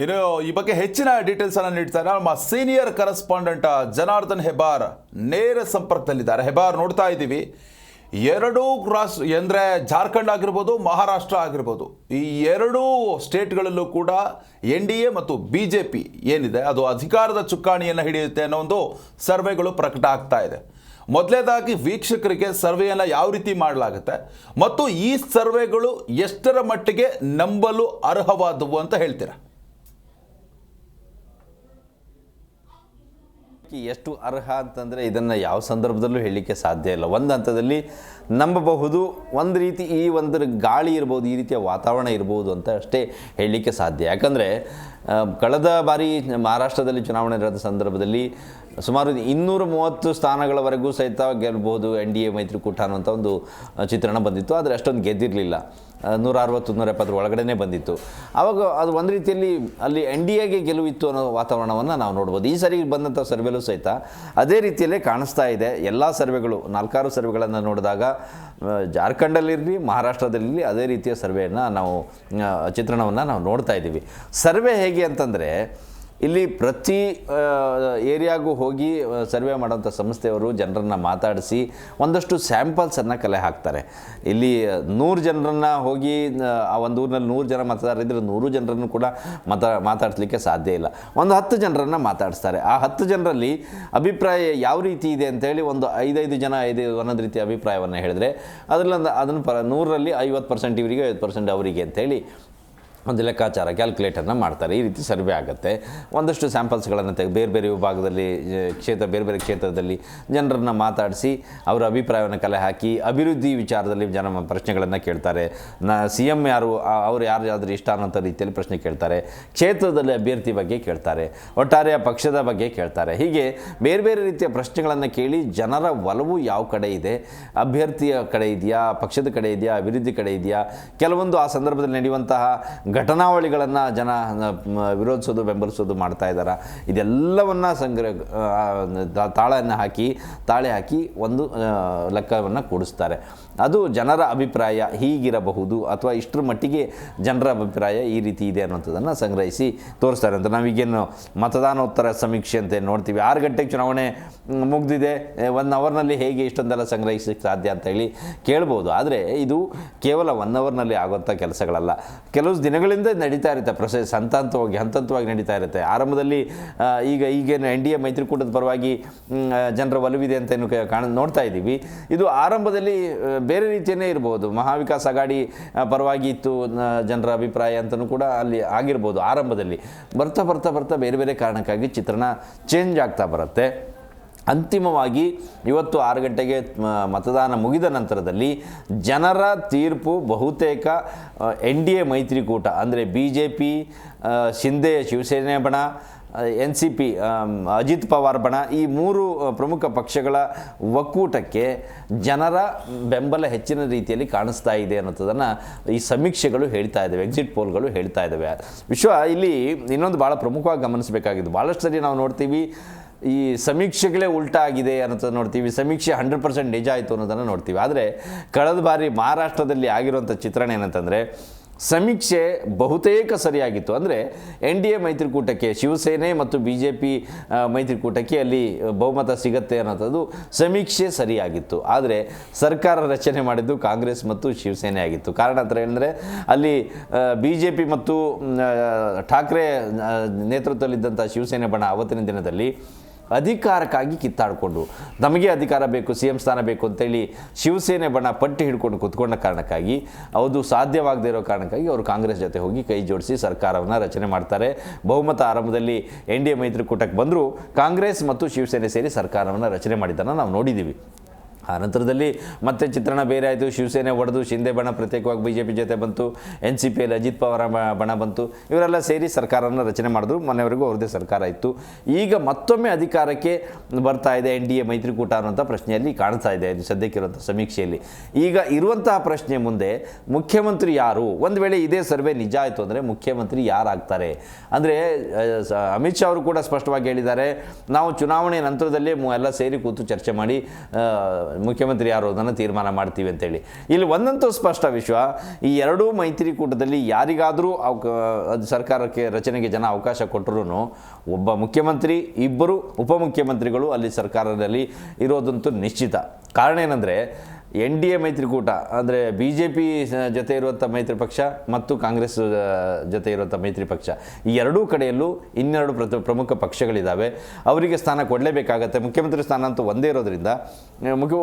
ಇನ್ನು ಈ ಬಗ್ಗೆ ಹೆಚ್ಚಿನ ಡೀಟೇಲ್ಸ್ ಅನ್ನು ನೀಡ್ತಾರೆ ನಮ್ಮ ಸೀನಿಯರ್ ಕರೆಸ್ಪಾಂಡೆಂಟ್ ಜನಾರ್ದನ್ ಹೆಬ್ಬಾರ್ ನೇರ ಸಂಪರ್ಕದಲ್ಲಿದ್ದಾರೆ. ಹೆಬ್ಬಾರ್, ನೋಡ್ತಾ ಇದ್ದೀವಿ ಎರಡೂ ರಾಷ್ಟ್ರ ಅಂದರೆ ಜಾರ್ಖಂಡ್ ಆಗಿರ್ಬೋದು, ಮಹಾರಾಷ್ಟ್ರ ಆಗಿರ್ಬೋದು, ಈ ಎರಡೂ ಸ್ಟೇಟ್ಗಳಲ್ಲೂ ಕೂಡ NDA ಮತ್ತು BJP ಏನಿದೆ ಅದು ಅಧಿಕಾರದ ಚುಕ್ಕಾಣಿಯನ್ನು ಹಿಡಿಯುತ್ತೆ ಅನ್ನೋ ಒಂದು ಸರ್ವೆಗಳು ಪ್ರಕಟ ಆಗ್ತಾ ಇದೆ. ಮೊದಲನೇದಾಗಿ ವೀಕ್ಷಕರಿಗೆ ಸರ್ವೆಯನ್ನು ಯಾವ ರೀತಿ ಮಾಡಲಾಗುತ್ತೆ ಮತ್ತು ಈ ಸರ್ವೆಗಳು ಎಷ್ಟರ ಮಟ್ಟಿಗೆ ನಂಬಲು ಅರ್ಹವಾದವು ಅಂತ ಹೇಳ್ತೀರಾ? ಎಷ್ಟು ಅರ್ಹ ಅಂತಂದರೆ ಇದನ್ನು ಯಾವ ಸಂದರ್ಭದಲ್ಲೂ ಹೇಳಲಿಕ್ಕೆ ಸಾಧ್ಯ ಇಲ್ಲ. ಒಂದು ಹಂತದಲ್ಲಿ ನಂಬಬಹುದು, ಒಂದು ರೀತಿ ಈ ಒಂದು ಗಾಳಿ ಇರ್ಬೋದು, ಈ ರೀತಿಯ ವಾತಾವರಣ ಇರ್ಬೋದು ಅಂತ ಅಷ್ಟೇ ಹೇಳಲಿಕ್ಕೆ ಸಾಧ್ಯ. ಯಾಕಂದರೆ ಕಳೆದ ಬಾರಿ ಮಹಾರಾಷ್ಟ್ರದಲ್ಲಿ ಚುನಾವಣೆ ನಡೆದ ಸಂದರ್ಭದಲ್ಲಿ ಸುಮಾರು 230 ಸ್ಥಾನಗಳವರೆಗೂ ಸಹಿತ ಗೆಲ್ಬೋದು NDA ಮೈತ್ರಿಕೂಟ ಅನ್ನುವಂಥ ಒಂದು ಚಿತ್ರಣ ಬಂದಿತ್ತು. ಆದರೆ ಅಷ್ಟೊಂದು ಗೆದ್ದಿರಲಿಲ್ಲ, 160-170 ಒಳಗಡೆ ಬಂದಿತ್ತು. ಆವಾಗ ಅದು ಒಂದು ರೀತಿಯಲ್ಲಿ ಅಲ್ಲಿ NDAಗೆ ಗೆಲುವಿತ್ತು ಅನ್ನೋ ವಾತಾವರಣವನ್ನು ನಾವು ನೋಡ್ಬೋದು. ಈ ಸರಿ ಬಂದಂಥ ಸರ್ವೆಲೂ ಸಹಿತ ಅದೇ ರೀತಿಯಲ್ಲೇ ಕಾಣಿಸ್ತಾ ಇದೆ. ಎಲ್ಲ ಸರ್ವೆಗಳು 4 ಸರ್ವೆಗಳನ್ನು ನೋಡಿದಾಗ ಜಾರ್ಖಂಡಲ್ಲಿರಲಿ, ಮಹಾರಾಷ್ಟ್ರದಲ್ಲಿರಲಿ ಅದೇ ರೀತಿಯ ಸರ್ವೆಯನ್ನು ನಾವು ಚಿತ್ರಣವನ್ನು ನಾವು ನೋಡ್ತಾ ಇದ್ದೀವಿ. ಸರ್ವೆ ಹೇಗೆ ಅಂತಂದರೆ ಇಲ್ಲಿ ಪ್ರತಿ ಏರಿಯಾಗೂ ಹೋಗಿ ಸರ್ವೆ ಮಾಡೋಂಥ ಸಂಸ್ಥೆಯವರು ಜನರನ್ನು ಮಾತಾಡಿಸಿ ಒಂದಷ್ಟು ಸ್ಯಾಂಪಲ್ಸನ್ನು ಕಲೆ ಹಾಕ್ತಾರೆ. ಇಲ್ಲಿ 100 ಜನರನ್ನು ಹೋಗಿ ಆ ಒಂದು ಊರಿನಲ್ಲಿ 100 ಜನ ಮತದಾರರಿದ್ದರೆ 100 ಜನರನ್ನು ಕೂಡ ಮಾತಾಡಿಸ್ಲಿಕ್ಕೆ ಸಾಧ್ಯ ಇಲ್ಲ. ಒಂದು 10 ಜನರನ್ನು ಮಾತಾಡಿಸ್ತಾರೆ. ಆ 10 ಜನರಲ್ಲಿ ಅಭಿಪ್ರಾಯ ಯಾವ ರೀತಿ ಇದೆ ಅಂತೇಳಿ ಒಂದು 5 ಜನ ಒಂದೊಂದು ರೀತಿಯ ಅಭಿಪ್ರಾಯವನ್ನು ಹೇಳಿದ್ರೆ ಅದನ್ನು 100ರಲ್ಲಿ 50% ಇವರಿಗೆ 50% ಅವರಿಗೆ ಅಂತೇಳಿ ಒಂದು ಲೆಕ್ಕಾಚಾರ ಕ್ಯಾಲ್ಕುಲೇಟರ್ನ ಮಾಡ್ತಾರೆ. ಈ ರೀತಿ ಸರ್ವೆ ಆಗುತ್ತೆ. ಒಂದಷ್ಟು ಸ್ಯಾಂಪಲ್ಸ್ಗಳನ್ನು ಬೇರೆ ಬೇರೆ ವಿಭಾಗದಲ್ಲಿ ಬೇರೆ ಬೇರೆ ಕ್ಷೇತ್ರದಲ್ಲಿ ಜನರನ್ನು ಮಾತಾಡಿಸಿ ಅವರ ಅಭಿಪ್ರಾಯವನ್ನು ಕಲೆ ಹಾಕಿ ಅಭಿವೃದ್ಧಿ ವಿಚಾರದಲ್ಲಿ ಜನ ಪ್ರಶ್ನೆಗಳನ್ನು ಕೇಳ್ತಾರೆ. CM ಯಾರು, ಅವರು ಯಾರಾದರೂ ಇಷ್ಟ ಅನ್ನೋಂಥ ರೀತಿಯಲ್ಲಿ ಪ್ರಶ್ನೆ ಕೇಳ್ತಾರೆ. ಕ್ಷೇತ್ರದಲ್ಲಿ ಅಭ್ಯರ್ಥಿ ಬಗ್ಗೆ ಕೇಳ್ತಾರೆ, ಒಟ್ಟಾರೆ ಪಕ್ಷದ ಬಗ್ಗೆ ಕೇಳ್ತಾರೆ. ಹೀಗೆ ಬೇರೆ ಬೇರೆ ರೀತಿಯ ಪ್ರಶ್ನೆಗಳನ್ನು ಕೇಳಿ ಜನರ ಒಲವು ಯಾವ ಕಡೆ ಇದೆ, ಅಭ್ಯರ್ಥಿಯ ಕಡೆ ಇದೆಯಾ, ಪಕ್ಷದ ಕಡೆ ಇದೆಯಾ, ಅಭಿವೃದ್ಧಿ ಕಡೆ ಇದೆಯಾ, ಕೆಲವೊಂದು ಆ ಸಂದರ್ಭದಲ್ಲಿ ನಡೆಯುವಂತಹ ಘಟನಾವಳಿಗಳನ್ನು ಜನ ವಿರೋಧಿಸೋದು ಬೆಂಬಲಿಸೋದು ಮಾಡ್ತಾ ಇದ್ದಾರೆ. ಇದೆಲ್ಲವನ್ನು ತಾಳೆ ಹಾಕಿ ಒಂದು ಲೆಕ್ಕವನ್ನು ಕೂಡಿಸ್ತಾರೆ. ಅದು ಜನರ ಅಭಿಪ್ರಾಯ ಹೀಗಿರಬಹುದು ಅಥವಾ ಇಷ್ಟರ ಮಟ್ಟಿಗೆ ಜನರ ಅಭಿಪ್ರಾಯ ಈ ರೀತಿ ಇದೆ ಅನ್ನೋಂಥದ್ದನ್ನು ಸಂಗ್ರಹಿಸಿ ತೋರಿಸ್ತಾರೆ ಅಂತ. ನಾವೀಗೇನು ಮತದಾನೋತ್ತರ ಸಮೀಕ್ಷೆ ಅಂತ ನೋಡ್ತೀವಿ, 6 ಗಂಟೆಗೆ ಚುನಾವಣೆ ಮುಗಿದಿದೆ, 1 ಅವರ್ನಲ್ಲಿ ಹೇಗೆ ಇಷ್ಟೊಂದೆಲ್ಲ ಸಂಗ್ರಹಿಸಲಿಕ್ಕೆ ಸಾಧ್ಯ ಅಂತ ಹೇಳಿ ಕೇಳ್ಬೋದು. ಆದರೆ ಇದು ಕೇವಲ 1 ಅವರ್ನಲ್ಲಿ ಆಗುವಂಥ ಕೆಲಸಗಳಲ್ಲ. ಕೆಲವು ದಿನಗಳಿಂದ ನಡೀತಾ ಇರುತ್ತೆ ಪ್ರೊಸೆಸ್, ಹಂತವಾಗಿ ನಡೀತಾ ಇರುತ್ತೆ. ಆರಂಭದಲ್ಲಿ ಈಗೇನು NDA ಮೈತ್ರಿಕೂಟದ ಪರವಾಗಿ ಜನರ ಒಲವಿದೆ ಅಂತ ನೋಡ್ತಾ ಇದ್ದೀವಿ. ಇದು ಆರಂಭದಲ್ಲಿ ಬೇರೆ ರೀತಿಯೇ ಇರ್ಬೋದು. ಮಹಾವಿಕಾಸ್ ಅಘಾಡಿ ಪರವಾಗಿ ಇತ್ತು ಜನರ ಅಭಿಪ್ರಾಯ ಅಂತಲೂ ಕೂಡ ಅಲ್ಲಿ ಆಗಿರ್ಬೋದು. ಆರಂಭದಲ್ಲಿ ಬರ್ತಾ ಬೇರೆ ಬೇರೆ ಕಾರಣಕ್ಕಾಗಿ ಚಿತ್ರಣ ಚೇಂಜ್ ಆಗ್ತಾ ಬರುತ್ತೆ. ಅಂತಿಮವಾಗಿ ಇವತ್ತು 6 ಗಂಟೆಗೆ ಮತದಾನ ಮುಗಿದ ನಂತರದಲ್ಲಿ ಜನರ ತೀರ್ಪು ಬಹುತೇಕ NDA ಮೈತ್ರಿಕೂಟ ಅಂದರೆ BJP, ಶಿಂದೆ ಶಿವಸೇನೆ ಬಣ, NCP ಅಜಿತ್ ಪವಾರ್ ಬಣ, ಈ 3 ಪ್ರಮುಖ ಪಕ್ಷಗಳ ಒಕ್ಕೂಟಕ್ಕೆ ಜನರ ಬೆಂಬಲ ಹೆಚ್ಚಿನ ರೀತಿಯಲ್ಲಿ ಕಾಣಿಸ್ತಾ ಇದೆ ಅನ್ನೋದನ್ನು ಈ ಸಮೀಕ್ಷೆಗಳು ಹೇಳ್ತಾ ಇದ್ದಾವೆ, ಎಕ್ಸಿಟ್ ಪೋಲ್ಗಳು ಹೇಳ್ತಾ ಇದ್ದಾವೆ. ಇಲ್ಲಿ ಇನ್ನೊಂದು ಭಾಳ ಪ್ರಮುಖವಾಗಿ ಗಮನಿಸಬೇಕಾಗಿದ್ದು, ಭಾಳಷ್ಟು ಸರಿ ನಾವು ನೋಡ್ತೀವಿ ಈ ಸಮೀಕ್ಷೆಗಳೇ ಉಲ್ಟಾ ಆಗಿದೆ ಅನ್ನೋದನ್ನು ನೋಡ್ತೀವಿ, ಸಮೀಕ್ಷೆ 100% ನಿಜ ಆಯಿತು ಅನ್ನೋದನ್ನು ನೋಡ್ತೀವಿ. ಆದರೆ ಕಳೆದ ಬಾರಿ ಮಹಾರಾಷ್ಟ್ರದಲ್ಲಿ ಆಗಿರುವಂಥ ಚಿತ್ರಣ ಏನಂತಂದರೆ ಸಮೀಕ್ಷೆ ಬಹುತೇಕ ಸರಿಯಾಗಿತ್ತು. ಅಂದರೆ NDA ಮೈತ್ರಿಕೂಟಕ್ಕೆ, ಶಿವಸೇನೆ ಮತ್ತು BJP ಮೈತ್ರಿಕೂಟಕ್ಕೆ ಅಲ್ಲಿ ಬಹುಮತ ಸಿಗುತ್ತೆ ಅನ್ನೋದು ಸಮೀಕ್ಷೆ ಸರಿಯಾಗಿತ್ತು. ಆದರೆ ಸರ್ಕಾರ ರಚನೆ ಮಾಡಿದ್ದು ಕಾಂಗ್ರೆಸ್ ಮತ್ತು ಶಿವಸೇನೆ ಆಗಿತ್ತು. ಕಾರಣ ಅಂತ ಏನಂದರೆ ಅಲ್ಲಿ BJP ಮತ್ತು ಠಾಕ್ರೆ ನೇತೃತ್ವದಲ್ಲಿದ್ದಂಥ ಶಿವಸೇನೆ ಬಣ ಅವತ್ತಿನ ದಿನದಲ್ಲಿ ಅಧಿಕಾರಕ್ಕಾಗಿ ಕಿತ್ತಾಡಿಕೊಂಡು ನಮಗೆ ಅಧಿಕಾರ ಬೇಕು, CM ಸ್ಥಾನ ಬೇಕು ಅಂತೇಳಿ ಶಿವಸೇನೆ ಬಣ ಪಟ್ಟಿ ಹಿಡ್ಕೊಂಡು ಕೂತ್ಕೊಂಡ ಕಾರಣಕ್ಕಾಗಿ ಅದು ಸಾಧ್ಯವಾಗದೇ ಇರೋ ಕಾರಣಕ್ಕಾಗಿ ಅವರು ಕಾಂಗ್ರೆಸ್ ಜೊತೆ ಹೋಗಿ ಕೈ ಜೋಡಿಸಿ ಸರ್ಕಾರವನ್ನು ರಚನೆ ಮಾಡ್ತಾರೆ. ಬಹುಮತ ಆರಂಭದಲ್ಲಿ NDA ಮೈತ್ರಿಕೂಟಕ್ಕೆ ಬಂದರೂ ಕಾಂಗ್ರೆಸ್ ಮತ್ತು ಶಿವಸೇನೆ ಸೇರಿ ಸರ್ಕಾರವನ್ನು ರಚನೆ ಮಾಡಿದ್ದನ್ನು ನಾವು ನೋಡಿದ್ದೀವಿ. ಆ ನಂತರದಲ್ಲಿ ಮತ್ತೆ ಚಿತ್ರಣ ಬೇರೆ ಆಯಿತು. ಶಿವಸೇನೆ ಒಡೆದು ಶಿಂದೆ ಬಣ ಪ್ರತ್ಯೇಕವಾಗಿ BJP ಜೊತೆ ಬಂತು, NCPಯಲ್ಲಿ ಅಜಿತ್ ಪವಾರ್ ಬಣ ಬಂತು. ಇವರೆಲ್ಲ ಸೇರಿ ಸರ್ಕಾರವನ್ನು ರಚನೆ ಮಾಡಿದ್ರು. ಮೊನ್ನೆವರೆಗೂ ಅವ್ರದ್ದೇ ಸರ್ಕಾರ ಇತ್ತು. ಈಗ ಮತ್ತೊಮ್ಮೆ ಅಧಿಕಾರಕ್ಕೆ ಬರ್ತಾ ಇದೆ NDA ಮೈತ್ರಿಕೂಟ ಅನ್ನೋಂಥ ಪ್ರಶ್ನೆಯಲ್ಲಿ ಕಾಣ್ತಾ ಇದೆ ಸದ್ಯಕ್ಕಿರುವಂಥ ಸಮೀಕ್ಷೆಯಲ್ಲಿ. ಈಗ ಇರುವಂತಹ ಪ್ರಶ್ನೆ ಮುಂದೆ ಮುಖ್ಯಮಂತ್ರಿ ಯಾರು, ಒಂದು ವೇಳೆ ಇದೇ ಸರ್ವೆ ನಿಜ ಆಯಿತು ಅಂದರೆ ಮುಖ್ಯಮಂತ್ರಿ ಯಾರಾಗ್ತಾರೆ ಅಂದರೆ ಅಮಿತ್ ಶಾ ಅವರು ಕೂಡ ಸ್ಪಷ್ಟವಾಗಿ ಹೇಳಿದ್ದಾರೆ, ನಾವು ಚುನಾವಣೆ ನಂತರದಲ್ಲೇ ಎಲ್ಲ ಸೇರಿ ಕೂತು ಚರ್ಚೆ ಮಾಡಿ ಮುಖ್ಯಮಂತ್ರಿ ಯಾರು ಅದನ್ನು ತೀರ್ಮಾನ ಮಾಡ್ತೀವಿ ಅಂತೇಳಿ. ಇಲ್ಲಿ ಒಂದಂತೂ ಸ್ಪಷ್ಟ ವಿಶ್ವ, ಈ ಎರಡೂ ಮೈತ್ರಿಕೂಟದಲ್ಲಿ ಯಾರಿಗಾದರೂ ಸರ್ಕಾರಕ್ಕೆ ರಚನೆಗೆ ಜನ ಅವಕಾಶ ಕೊಟ್ಟರು ಒಬ್ಬ ಮುಖ್ಯಮಂತ್ರಿ, ಇಬ್ಬರು ಉಪಮುಖ್ಯಮಂತ್ರಿಗಳು ಅಲ್ಲಿ ಸರ್ಕಾರದಲ್ಲಿ ಇರೋದಂತೂ ನಿಶ್ಚಿತ. ಕಾರಣ ಏನಂದರೆ NDA ಮೈತ್ರಿಕೂಟ ಅಂದರೆ BJP ಜೊತೆ ಇರುವಂಥ ಮೈತ್ರಿ ಪಕ್ಷ ಮತ್ತು ಕಾಂಗ್ರೆಸ್ ಜೊತೆ ಇರುವಂಥ ಮೈತ್ರಿ ಪಕ್ಷ, ಈ ಎರಡೂ ಕಡೆಯಲ್ಲೂ ಇನ್ನೆರಡು ಪ್ರಮುಖ ಪಕ್ಷಗಳಿದ್ದಾವೆ. ಅವರಿಗೆ ಸ್ಥಾನ ಕೊಡಲೇಬೇಕಾಗತ್ತೆ. ಮುಖ್ಯಮಂತ್ರಿ ಸ್ಥಾನ ಅಂತೂ ಒಂದೇ ಇರೋದ್ರಿಂದ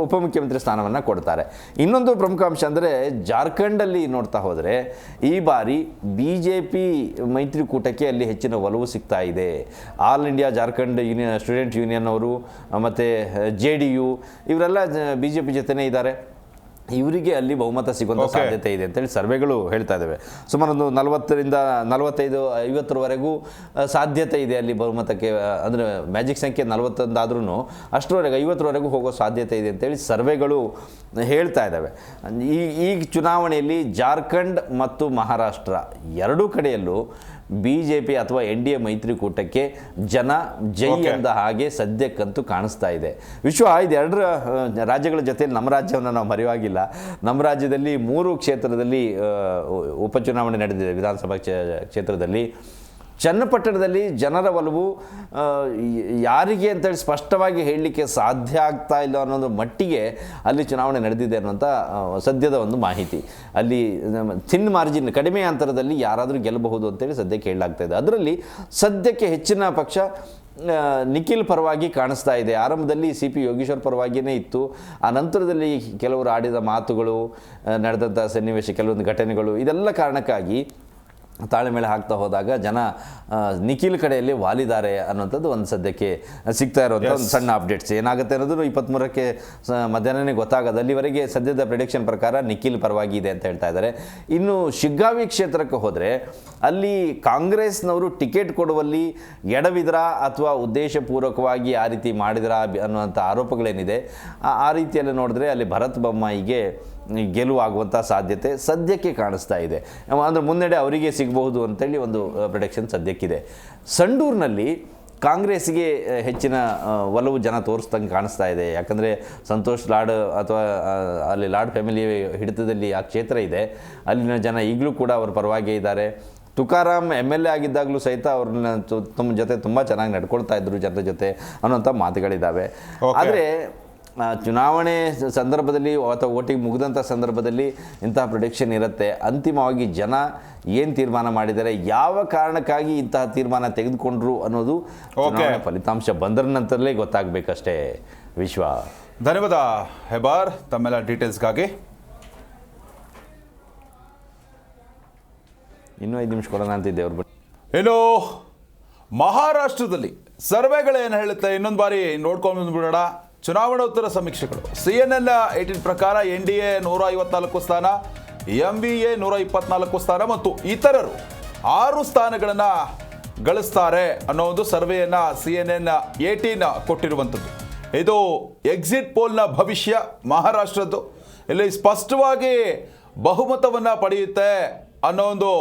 ಉಪಮುಖ್ಯಮಂತ್ರಿ ಸ್ಥಾನವನ್ನು ಕೊಡ್ತಾರೆ. ಇನ್ನೊಂದು ಪ್ರಮುಖ ಅಂಶ ಅಂದರೆ ಜಾರ್ಖಂಡಲ್ಲಿ ನೋಡ್ತಾ ಹೋದರೆ ಈ ಬಾರಿ BJP ಮೈತ್ರಿಕೂಟಕ್ಕೆ ಅಲ್ಲಿ ಹೆಚ್ಚಿನ ಒಲವು ಸಿಗ್ತಾ ಇದೆ. All India Jharkhand student union ಅವರು ಮತ್ತು JDU ಇವರೆಲ್ಲ BJP ಜೊತೆನೇ ಇದ್ದಾರೆ. ಇವರಿಗೆ ಅಲ್ಲಿ ಬಹುಮತ ಸಿಗುವಂಥ ಸಾಧ್ಯತೆ ಇದೆ ಅಂತೇಳಿ ಸರ್ವೆಗಳು ಹೇಳ್ತಾ ಇದ್ದಾವೆ. ಸುಮಾರು ಒಂದು 40ರಿಂದ 45-50ರವರೆಗೂ ಸಾಧ್ಯತೆ ಇದೆ ಅಲ್ಲಿ ಬಹುಮತಕ್ಕೆ. ಅಂದರೆ ಮ್ಯಾಜಿಕ್ ಸಂಖ್ಯೆ 41 ಆದ್ರೂ ಅಷ್ಟರವರೆಗೆ 50ರವರೆಗೂ ಹೋಗೋ ಸಾಧ್ಯತೆ ಇದೆ ಅಂತೇಳಿ ಸರ್ವೆಗಳು ಹೇಳ್ತಾ ಇದ್ದಾವೆ. ಈ ಚುನಾವಣೆಯಲ್ಲಿ ಜಾರ್ಖಂಡ್ ಮತ್ತು ಮಹಾರಾಷ್ಟ್ರ ಎರಡೂ ಕಡೆಯಲ್ಲೂ BJP ಅಥವಾ NDA ಮೈತ್ರಿಕೂಟಕ್ಕೆ ಜನ ಜೈ ಎಂದ ಹಾಗೆ ಸದ್ಯಕ್ಕಂತೂ ಕಾಣಿಸ್ತಾ ಇದೆ. ವಿಶ್ವ ಇದು ಎರಡು ರಾಜ್ಯಗಳ ಜೊತೆಯಲ್ಲಿ ನಮ್ಮ ರಾಜ್ಯವನ್ನು ನಾವು ಮರೆಯುವಾಗಿಲ್ಲ. ನಮ್ಮ ರಾಜ್ಯದಲ್ಲಿ 3 ಕ್ಷೇತ್ರದಲ್ಲಿ ಉಪಚುನಾವಣೆ ನಡೆದಿದೆ. ವಿಧಾನಸಭಾ ಕ್ಷೇತ್ರದಲ್ಲಿ ಚನ್ನಪಟ್ಟಣದಲ್ಲಿ ಜನರ ಒಲವು ಯಾರಿಗೆ ಅಂತೇಳಿ ಸ್ಪಷ್ಟವಾಗಿ ಹೇಳಲಿಕ್ಕೆ ಸಾಧ್ಯ ಆಗ್ತಾ ಇಲ್ಲ ಅನ್ನೋದು ಮಟ್ಟಿಗೆ ಅಲ್ಲಿ ಚುನಾವಣೆ ನಡೆದಿದೆ ಅನ್ನುವಂಥ ಸದ್ಯದ ಒಂದು ಮಾಹಿತಿ. ಅಲ್ಲಿ ಥಿನ್ ಮಾರ್ಜಿನ್, ಕಡಿಮೆ ಅಂತರದಲ್ಲಿ ಯಾರಾದರೂ ಗೆಲ್ಲಬಹುದು ಅಂತೇಳಿ ಸದ್ಯಕ್ಕೆ ಹೇಳಲಾಗ್ತಾ ಇದೆ. ಅದರಲ್ಲಿ ಸದ್ಯಕ್ಕೆ ಹೆಚ್ಚಿನ ಪಕ್ಷ ನಿಖಿಲ್ ಪರವಾಗಿ ಕಾಣಿಸ್ತಾ ಇದೆ. ಆರಂಭದಲ್ಲಿ CP ಯೋಗೀಶ್ವರ್ ಪರವಾಗಿಯೇ ಇತ್ತು. ಆ ನಂತರದಲ್ಲಿ ಕೆಲವರು ಆಡಿದ ಮಾತುಗಳು, ನಡೆದಂಥ ಸನ್ನಿವೇಶ, ಕೆಲವೊಂದು ಘಟನೆಗಳು, ಇದೆಲ್ಲ ಕಾರಣಕ್ಕಾಗಿ ತಾಳ್ಮೇಳೆ ಹಾಕ್ತಾ ಹೋದಾಗ ಜನ ನಿಖಿಲ್ ಕಡೆಯಲ್ಲಿ ವಾಲಿದ್ದಾರೆ ಅನ್ನೋಂಥದ್ದು ಒಂದು ಸದ್ಯಕ್ಕೆ ಸಿಗ್ತಾ ಇರುವಂಥ ಒಂದು ಸಣ್ಣ ಅಪ್ಡೇಟ್ಸ್. ಏನಾಗುತ್ತೆ ಅನ್ನೋದು 23ಕ್ಕೆ ಮಧ್ಯಾಹ್ನನೇ ಗೊತ್ತಾಗೋದು. ಅಲ್ಲಿವರೆಗೆ ಸದ್ಯದ ಪ್ರಿಡಿಕ್ಷನ್ ಪ್ರಕಾರ ನಿಖಿಲ್ ಪರವಾಗಿ ಇದೆ ಅಂತ ಹೇಳ್ತಾ ಇದ್ದಾರೆ. ಇನ್ನು ಶಿಗ್ಗಾವಿ ಕ್ಷೇತ್ರಕ್ಕೆ ಹೋದರೆ ಅಲ್ಲಿ ಕಾಂಗ್ರೆಸ್ನವರು ಟಿಕೆಟ್ ಕೊಡುವಲ್ಲಿ ಎಡವಿದ್ರ ಅಥವಾ ಉದ್ದೇಶಪೂರ್ವಕವಾಗಿ ಆ ರೀತಿ ಮಾಡಿದ್ರ ಅನ್ನುವಂಥ ಆರೋಪಗಳೇನಿದೆ, ಆ ರೀತಿಯಲ್ಲಿ ನೋಡಿದ್ರೆ ಅಲ್ಲಿ ಭರತ್ ಬೊಮ್ಮಾಯಿಗೆ ಗೆಲುವಾಗುವಂಥ ಸಾಧ್ಯತೆ ಸದ್ಯಕ್ಕೆ ಕಾಣಿಸ್ತಾ ಇದೆ. ಅಂದರೆ ಮುನ್ನಡೆ ಅವರಿಗೆ ಸಿಗಬಹುದು ಅಂತೇಳಿ ಒಂದು ಪ್ರಿಡಿಕ್ಷನ್ ಸದ್ಯಕ್ಕಿದೆ. ಸಂಡೂರಿನಲ್ಲಿ ಕಾಂಗ್ರೆಸ್ಸಿಗೆ ಹೆಚ್ಚಿನ ಒಲವು ಜನ ತೋರಿಸ್ದಂಗೆ ಕಾಣಿಸ್ತಾ ಇದೆ. ಯಾಕಂದರೆ ಸಂತೋಷ್ ಲಾಡ್ ಅಥವಾ ಅಲ್ಲಿ ಲಾಡ್ ಫ್ಯಾಮಿಲಿ ಹಿಡಿತದಲ್ಲಿ ಆ ಕ್ಷೇತ್ರ ಇದೆ. ಅಲ್ಲಿನ ಜನ ಈಗಲೂ ಕೂಡ ಅವ್ರ ಪರವಾಗಿ ಇದ್ದಾರೆ. ತುಕಾರಾಮ್ MLA ಆಗಿದ್ದಾಗಲೂ ಸಹಿತ ಅವ್ರನ್ನ ಜೊತೆ ತುಂಬ ಚೆನ್ನಾಗಿ ನಡ್ಕೊಳ್ತಾ ಇದ್ರು ಜನರ ಜೊತೆ ಅನ್ನೋಂಥ ಮಾತುಗಳಿದ್ದಾವೆ. ಆದರೆ ಚುನಾವಣೆ ಸಂದರ್ಭದಲ್ಲಿ ಅಥವಾ ವೋಟಿಂಗ್ ಮುಗಿದಂಥ ಸಂದರ್ಭದಲ್ಲಿ ಇಂತಹ ಪ್ರಿಡಿಕ್ಷನ್ ಇರುತ್ತೆ. ಅಂತಿಮವಾಗಿ ಜನ ಏನು ತೀರ್ಮಾನ ಮಾಡಿದ್ದಾರೆ, ಯಾವ ಕಾರಣಕ್ಕಾಗಿ ಇಂತಹ ತೀರ್ಮಾನ ತೆಗೆದುಕೊಂಡ್ರು ಅನ್ನೋದು ಚುನಾವಣೆ ಫಲಿತಾಂಶ ಬಂದ್ರ ನಂತರಲೇ ಗೊತ್ತಾಗಬೇಕಷ್ಟೇ. ವಿಶ್ವ, ಧನ್ಯವಾದ ಹೆಬಾರ್ ತಮ್ಮೆಲ್ಲ ಡೀಟೇಲ್ಸ್ಗಾಗಿ. ಇನ್ನೂ 5 ನಿಮಿಷ ಕೊಡೋಣ ಅಂತಿದ್ದೆ ಅವ್ರು. ಇನ್ನು ಮಹಾರಾಷ್ಟ್ರದಲ್ಲಿ ಸರ್ವೆಗಳೇನು ಹೇಳುತ್ತೆ ಇನ್ನೊಂದು ಬಾರಿ ನೋಡ್ಕೊಂಡು ಬಂದ್ಬಿಡೋಣ. ಚುನಾವಣೋತ್ತರ ಸಮೀಕ್ಷೆಗಳು CNN 18 ಪ್ರಕಾರ NDA 154 ಸ್ಥಾನ, MVA 124 ಸ್ಥಾನ ಮತ್ತು ಇತರರು 6 ಸ್ಥಾನಗಳನ್ನು ಗಳಿಸ್ತಾರೆ ಅನ್ನೋ ಒಂದು ಸರ್ವೆಯನ್ನು CNN 18 ಕೊಟ್ಟಿರುವಂಥದ್ದು. ಇದು ಎಕ್ಸಿಟ್ ಪೋಲ್ನ ಭವಿಷ್ಯ ಮಹಾರಾಷ್ಟ್ರದ್ದು. ಇಲ್ಲಿ ಸ್ಪಷ್ಟವಾಗಿ ಬಹುಮತವನ್ನು ಪಡೆಯುತ್ತೆ ಅನ್ನೋ ಒಂದು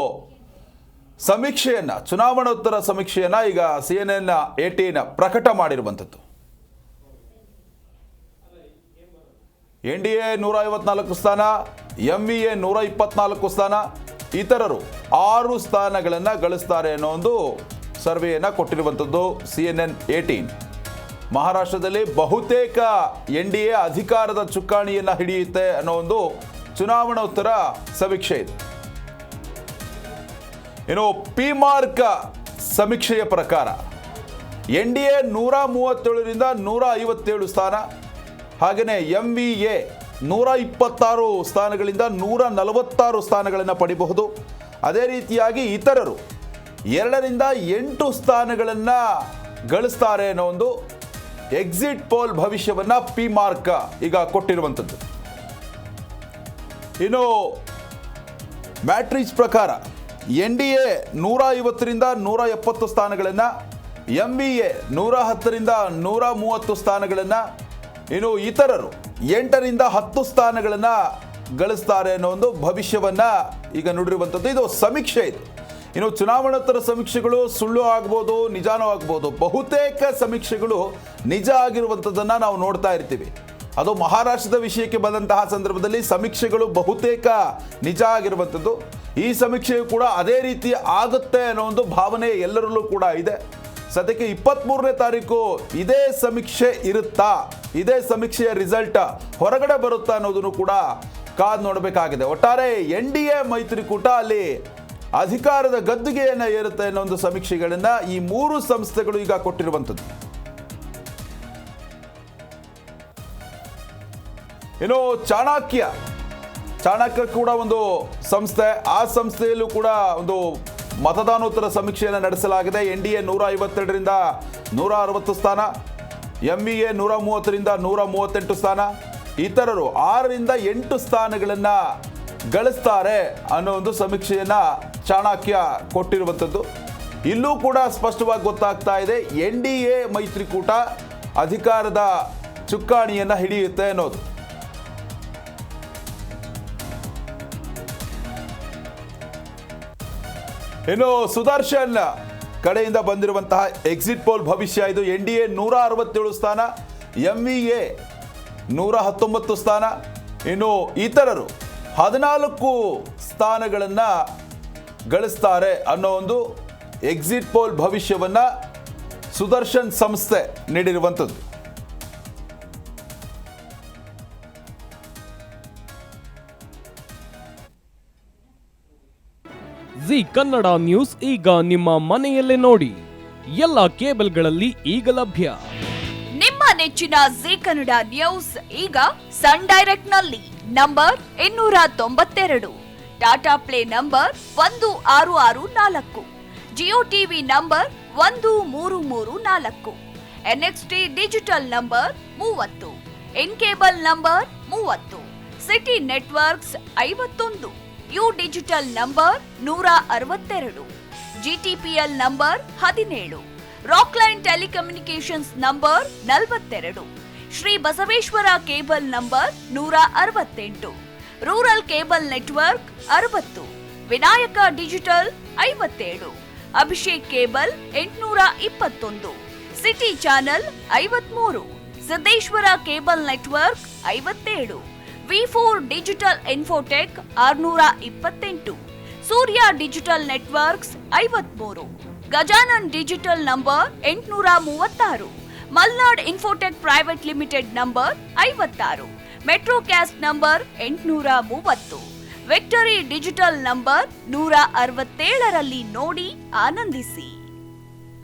ಸಮೀಕ್ಷೆಯನ್ನು, ಚುನಾವಣೋತ್ತರ ಸಮೀಕ್ಷೆಯನ್ನು ಈಗ CNN 18 ಪ್ರಕಟ ಮಾಡಿರುವಂಥದ್ದು. NDA 154 ಸ್ಥಾನ, MVA 124 ಸ್ಥಾನ, ಇತರರು 6 ಸ್ಥಾನಗಳನ್ನು ಗಳಿಸ್ತಾರೆ ಅನ್ನೋ ಒಂದು ಸರ್ವೆಯನ್ನು ಕೊಟ್ಟಿರುವಂಥದ್ದು CNN 18. ಮಹಾರಾಷ್ಟ್ರದಲ್ಲಿ ಬಹುತೇಕ NDA ಅಧಿಕಾರದ ಚುಕ್ಕಾಣಿಯನ್ನು ಹಿಡಿಯುತ್ತೆ ಅನ್ನೋ ಒಂದು ಚುನಾವಣೋತ್ತರ ಸಮೀಕ್ಷೆ ಇದೆ. ಇನ್ನು PMark ಸಮೀಕ್ಷೆಯ ಪ್ರಕಾರ NDA 137ರಿಂದ 157 ಸ್ಥಾನ, ಹಾಗೆಯೇ MVA 126 ಸ್ಥಾನಗಳಿಂದ 146 ಸ್ಥಾನಗಳನ್ನು ಪಡಿಬಹುದು. ಅದೇ ರೀತಿಯಾಗಿ ಇತರರು 2ರಿಂದ 8 ಸ್ಥಾನಗಳನ್ನು ಗಳಿಸ್ತಾರೆ ಅನ್ನೋ ಒಂದು ಎಕ್ಸಿಟ್ ಪೋಲ್ ಭವಿಷ್ಯವನ್ನು PMark ಈಗ ಕೊಟ್ಟಿರುವಂಥದ್ದು. ಇನ್ನು ಮ್ಯಾಟ್ರಿಕ್ಸ್ ಪ್ರಕಾರ NDA 150ರಿಂದ 170 ಸ್ಥಾನಗಳನ್ನು, MVA 110ರಿಂದ 130 ಸ್ಥಾನಗಳನ್ನು, ಇನ್ನು ಇತರರು 8ರಿಂದ 10 ಸ್ಥಾನಗಳನ್ನು ಗಳಿಸ್ತಾರೆ ಅನ್ನೋ ಒಂದು ಭವಿಷ್ಯವನ್ನು ಈಗ ನುಡಿರುವಂಥದ್ದು. ಇದು ಸಮೀಕ್ಷೆ ಇದೆ. ಇನ್ನು ಚುನಾವಣೋತ್ತರ ಸಮೀಕ್ಷೆಗಳು ಸುಳ್ಳು ಆಗ್ಬೋದು, ನಿಜಾನೂ ಆಗ್ಬೋದು. ಬಹುತೇಕ ಸಮೀಕ್ಷೆಗಳು ನಿಜ ಆಗಿರುವಂಥದ್ದನ್ನು ನಾವು ನೋಡ್ತಾ ಇರ್ತೀವಿ. ಅದು ಮಹಾರಾಷ್ಟ್ರದ ವಿಷಯಕ್ಕೆ ಬಂದಂತಹ ಸಂದರ್ಭದಲ್ಲಿ ಸಮೀಕ್ಷೆಗಳು ಬಹುತೇಕ ನಿಜ ಆಗಿರುವಂಥದ್ದು. ಈ ಸಮೀಕ್ಷೆಯು ಕೂಡ ಅದೇ ರೀತಿ ಆಗುತ್ತೆ ಅನ್ನೋ ಒಂದು ಭಾವನೆ ಎಲ್ಲರಲ್ಲೂ ಕೂಡ ಇದೆ. ಸದ್ಯಕ್ಕೆ 23ನೇ ತಾರೀಕು ಇದೇ ಸಮೀಕ್ಷೆ ಇರುತ್ತಾ, ಇದೇ ಸಮೀಕ್ಷೆಯ ರಿಸಲ್ಟ್ ಹೊರಗಡೆ ಬರುತ್ತಾ ಅನ್ನೋದನ್ನು ಕೂಡ ಕಾದು ನೋಡಬೇಕಾಗಿದೆ. ಒಟ್ಟಾರೆ NDA ಮೈತ್ರಿಕೂಟ ಅಲ್ಲಿ ಅಧಿಕಾರದ ಗದ್ದುಗೆಯನ್ನು ಏರುತ್ತೆ ಅನ್ನೋ ಒಂದು ಸಮೀಕ್ಷೆಗಳನ್ನ ಈ 3 ಸಂಸ್ಥೆಗಳು ಈಗ ಕೊಟ್ಟಿರುವಂಥದ್ದು. ಇನ್ನು ಚಾಣಕ್ಯ ಕೂಡ ಒಂದು ಸಂಸ್ಥೆ. ಆ ಸಂಸ್ಥೆಯಲ್ಲೂ ಕೂಡ ಒಂದು ಮತದಾನೋತ್ತರ ಸಮೀಕ್ಷೆಯನ್ನು ನಡೆಸಲಾಗಿದೆ. NDA 152ರಿಂದ 160 ಸ್ಥಾನ, MEA 130ರಿಂದ 138 ಸ್ಥಾನ, ಇತರರು 6ರಿಂದ 8 ಸ್ಥಾನಗಳನ್ನು ಗಳಿಸ್ತಾರೆ ಅನ್ನೋ ಒಂದು ಸಮೀಕ್ಷೆಯನ್ನು ಚಾಣಕ್ಯ ಕೊಟ್ಟಿರುವಂಥದ್ದು. ಇಲ್ಲೂ ಕೂಡ ಸ್ಪಷ್ಟವಾಗಿ ಗೊತ್ತಾಗ್ತಾ ಇದೆ NDA ಮೈತ್ರಿಕೂಟ ಅಧಿಕಾರದ ಚುಕ್ಕಾಣಿಯನ್ನು ಹಿಡಿಯುತ್ತೆ ಅನ್ನೋದು. ಇನ್ನು ಸುದರ್ಶನ್ ಕಡೆಯಿಂದ ಬಂದಿರುವಂತಹ ಎಕ್ಸಿಟ್ ಪೋಲ್ ಭವಿಷ್ಯ ಇದು. NDA 167 ಸ್ಥಾನ, MEA 119 ಸ್ಥಾನ, ಇನ್ನು ಇತರರು 14 ಸ್ಥಾನಗಳನ್ನು ಗಳಿಸ್ತಾರೆ ಅನ್ನೋ ಒಂದು ಎಕ್ಸಿಟ್ ಪೋಲ್ ಭವಿಷ್ಯವನ್ನು ಸುದರ್ಶನ್ ಸಂಸ್ಥೆ ನೀಡಿರುವಂಥದ್ದು. ಜಿ ಕನ್ನಡ ನ್ಯೂಸ್ ಈಗ ನಿಮ್ಮ ಮನೆಯಲ್ಲೇ ನೋಡಿ. ಎಲ್ಲ ಕೇಬಲ್ಗಳಲ್ಲಿ ಈಗ ಲಭ್ಯ. ನಿಮ್ಮ ನೆಚ್ಚಿನ ಜಿ ಕನ್ನಡ ನ್ಯೂಸ್ ಈಗ ಸನ್ ಡೈರೆಕ್ಟ್ ನಲ್ಲಿ number 292, Tata play number 1664, Jio TV number 1334, NXT digital number 30, in cable number 30, city networks 51, U digital number 162, GTPL number 17, Rockline telecommunications number 42, Shri Basaveshwara cable number 168, rural cable network 60, Vinayaka digital 57, Abhishek cable 821, city channel 53, Siddeshwara cable network 57, V4 digital Infotech 628, Surya digital networks 53, Gajanan digital number 836, Malnad infotech private limited number 56, Metrocast number 830, victory digital number 167ರಲ್ಲಿ ನೋಡಿ ಆನಂದಿಸಿ.